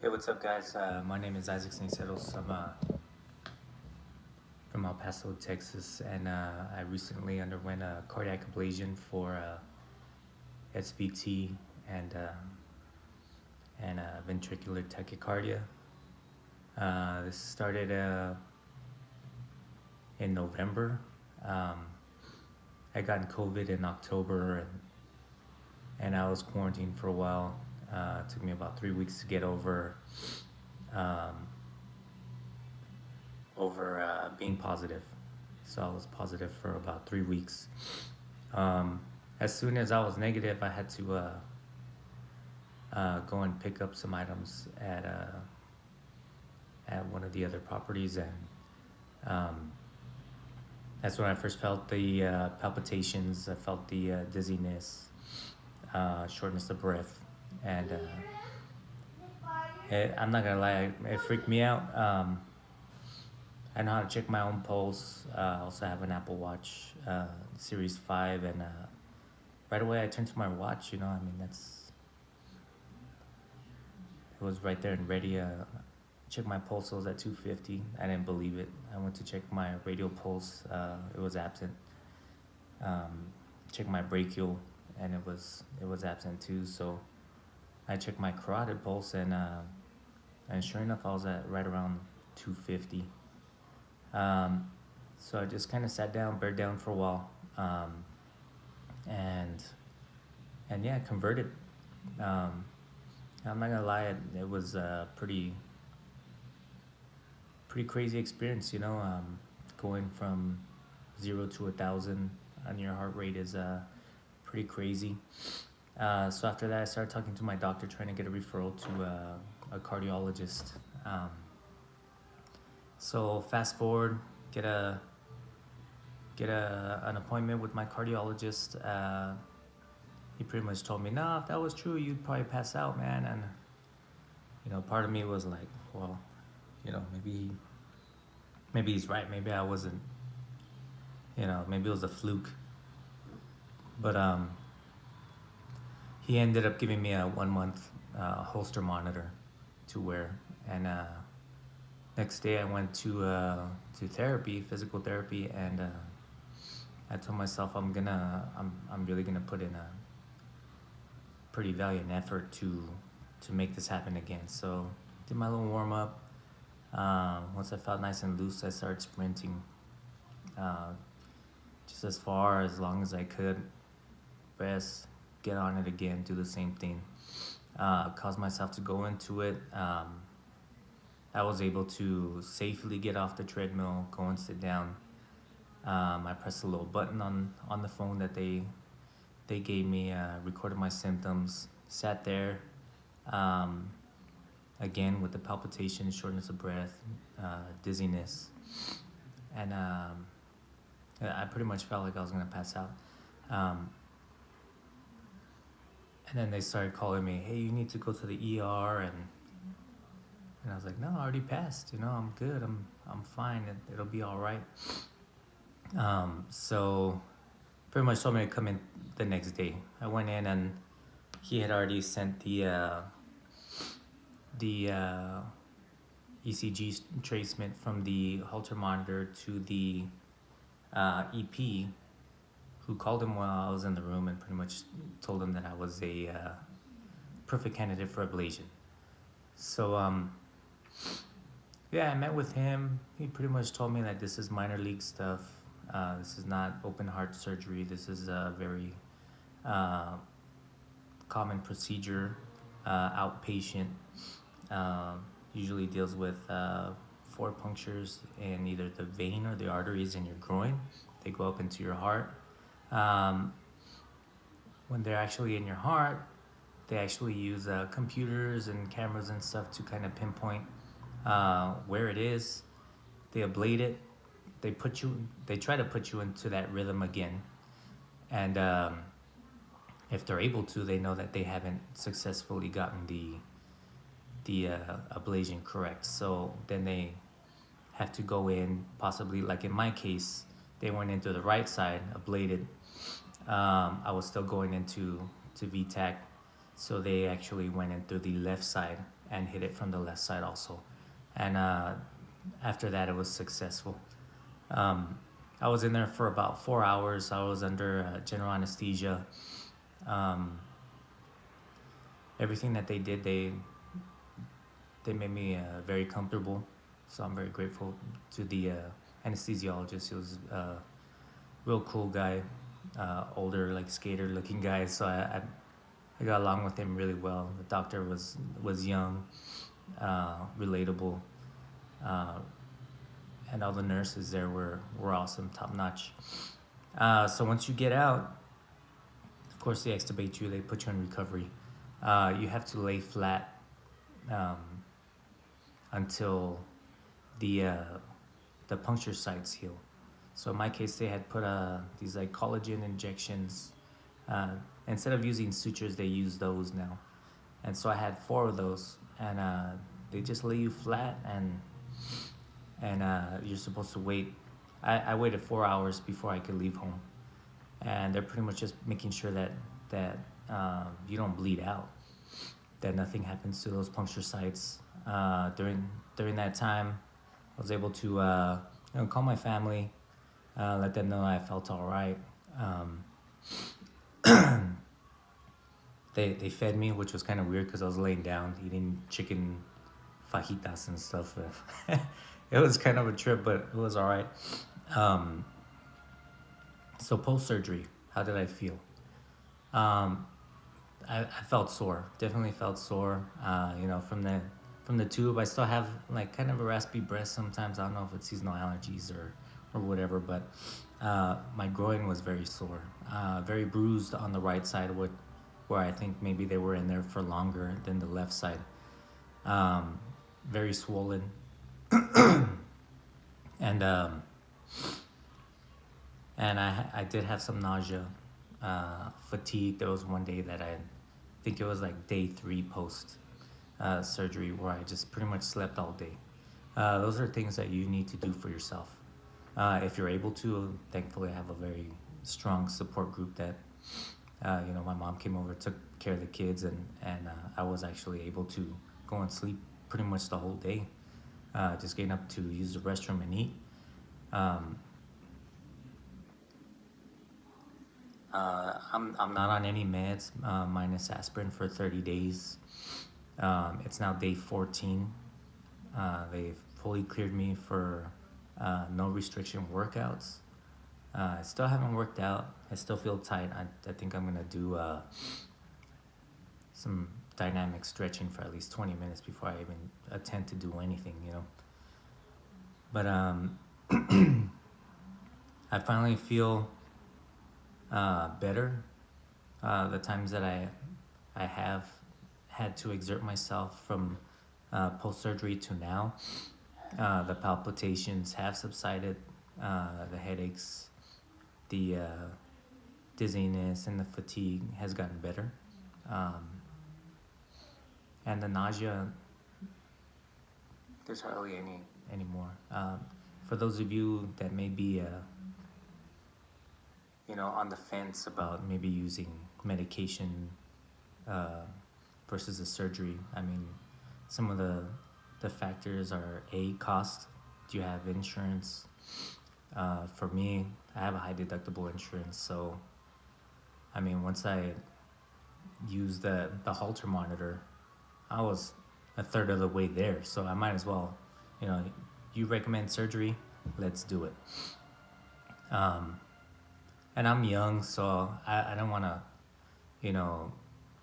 Hey, what's up, guys? My name is Isaac Sainceros. I'm from El Paso, Texas, and I recently underwent a cardiac ablation for SVT and ventricular tachycardia. This started in November. Um, I got COVID in October, and I was quarantined for a while. It took me about 3 weeks to get um, over being positive. So I was positive for about 3 weeks. Um, as soon as I was negative, I had to go and pick up some items at one of the other properties, and um, that's when I first felt the palpitations. I felt the dizziness, shortness of breath, and I'm not gonna lie, it freaked me out. I know how to check my own pulse. I also have an Apple Watch Series 5, and right away I turned to my watch. I mean, it was right there and ready. Checked my pulse, it was at 250. I didn't believe it. I went to check my radial pulse, it was absent. Um, checked my brachial, and it was absent too. So I checked my carotid pulse, and sure enough, I was at right around 250. Um, so I just kind of sat down, bared down for a while, and yeah, converted. Um, I'm not gonna lie, it was a pretty crazy experience. Going from 0 to 1,000 on your heart rate is pretty crazy. So after that, I started talking to my doctor, trying to get a referral to a cardiologist. So fast forward, get an appointment with my cardiologist. He pretty much told me, "No, if that was true, you'd probably pass out, man." And part of me was like, "Well, maybe he's right. Maybe I wasn't. Maybe it was a fluke." But he ended up giving me a 1 month holster monitor to wear, and next day I went to therapy, physical therapy, and I told myself I'm really gonna put in a pretty valiant effort to make this happen again. So did my little warm up. Once I felt nice and loose, I started sprinting uh, just as far as long as I could. Rest, get on it again, do the same thing. Caused myself to go into it. I was able to safely get off the treadmill, go and sit down. I pressed a little button on the phone that they gave me, recorded my symptoms, sat there, um, again with the palpitations, shortness of breath, dizziness, and I pretty much felt like I was gonna pass out. Um, and then they started calling me, "Hey, you need to go to the ER," and I was like, "No, I already passed. I'm good. I'm fine. It'll be all right." So pretty much told me to come in the next day. I went in, and he had already sent the ECG tracement from the Holter monitor to the EP, who called him while I was in the room and pretty much told him that I was a perfect candidate for ablation. So yeah, I met with him. He pretty much told me that this is minor league stuff. This is not open heart surgery. This is a very common procedure, outpatient. Usually deals with 4 punctures in either the vein or the arteries in your groin. They go up into your heart. When they're actually in your heart, they actually use computers and cameras and stuff to kind of pinpoint where it is. They ablate it. They try to put you into that rhythm again, and if they're able to, they know that they haven't successfully gotten the ablation correct. So then they have to go in, possibly like in my case, they went into the right side, ablated. I was still going into VTAC, So they actually went in through the left side and hit it from the left side also. And after that, it was successful. Um, I was in there for about 4 hours. I was under general anesthesia. Um, Everything that they did, they made me very comfortable. So I'm very grateful to the anesthesiologist. He was a real cool guy, older, like skater looking guy. So I got along with him really well. The doctor was young, relatable, uh, and all the nurses there were awesome, top notch. So once you get out, of course they extubate you. They put you in recovery. You have to lay flat um, until the the puncture sites heal. So in my case, they had put these like collagen injections. Uh, Instead of using sutures, they use those now. And so I had 4 of those, and they just lay you flat, and you're supposed to wait. I waited 4 hours before I could leave home, and they're pretty much just making sure that you don't bleed out, that nothing happens to those puncture sites. During that time, I was able to call my family, let them know I felt all right. They fed me, which was kind of weird because I was laying down eating chicken fajitas and stuff. It was kind of a trip, but it was all right. Um, so post surgery, how did I feel? Um, I felt sore. Definitely felt sore. From the tube, I still have like kind of a raspy breath sometimes. I don't know if it's seasonal allergies or whatever, but my groin was very sore, very bruised on the right side, where I think maybe they were in there for longer than the left side. Very swollen, and I did have some nausea, fatigue. There was one day that I think it was like day 3 post surgery where I just pretty much slept all day. Those are things that you need to do for yourself. If you're able to, thankfully I have a very strong support group that, my mom came over, took care of the kids, and I was actually able to go and sleep pretty much the whole day, just getting up to use the restroom and eat. Um, I'm not on any meds, minus aspirin for 30 days. It's now day 14. They've fully cleared me for no restriction workouts. I still haven't worked out. I still feel tight. I think I'm gonna do some dynamic stretching for at least 20 minutes before I even attempt to do anything, But I finally feel better. The times that I have had to exert myself from post-surgery to now, the palpitations have subsided, the headaches, the dizziness, and the fatigue has gotten better. And the nausea, there's hardly any anymore. For those of you that may be on the fence about maybe using medication versus a surgery, I mean, some of the factors are cost. Do you have insurance? For me, I have a high deductible insurance, so I mean, once I used the Holter monitor, I was a third of the way there, so I might as well, you recommend surgery, let's do it. And I'm young, so I don't want to,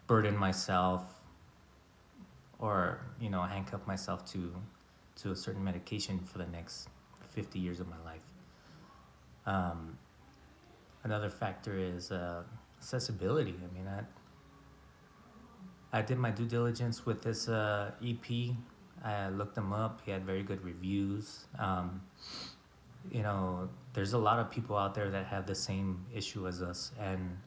burden myself or, handcuff myself to a certain medication for the next 50 years of my life. Another factor is accessibility. I mean, I did my due diligence with this EP. I looked him up. He had very good reviews. There's a lot of people out there that have the same issue as us. And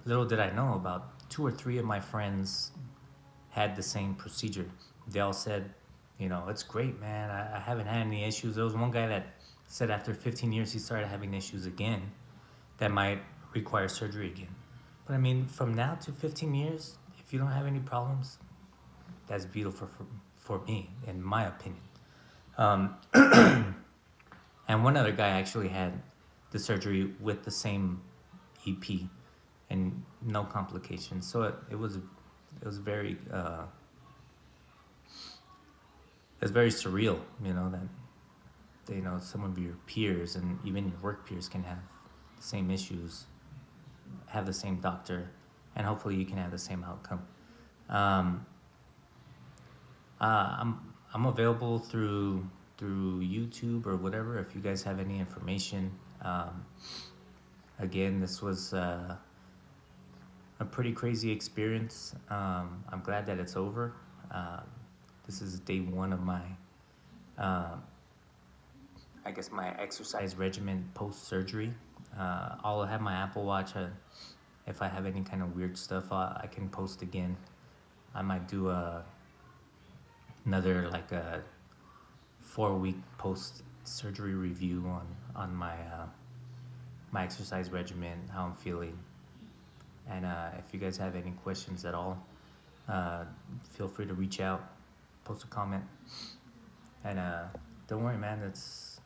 little did I know, about 2 or 3 of my friends had the same procedure. They all said, it's great, man. I haven't had any issues. There was one guy that said after 15 years he started having issues again that might require surgery again. But I mean, from now to 15 years, if you don't have any problems, that's beautiful for me, in my opinion. Um, and one other guy actually had the surgery with the same EP and no complications. So it was very it's very surreal, that some of your peers and even your work peers can have the same issues, have the same doctor, and hopefully you can have the same outcome. Um, I'm available through YouTube or whatever if you guys have any information. Again, this was a pretty crazy experience. I'm glad that it's over. This is day one of my, uh, I guess, my exercise regimen post surgery. I'll have my Apple Watch. If I have any kind of weird stuff, I can post again. I might do another like a 4-week post surgery review on my my exercise regimen, how I'm feeling, and if you guys have any questions at all, feel free to reach out, post a comment, and don't worry, man. It's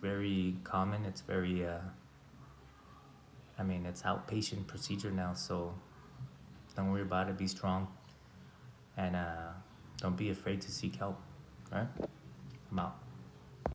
very common. It's very I mean, it's outpatient procedure now, so don't worry about it. Be strong, and don't be afraid to seek help. All right, I'm out.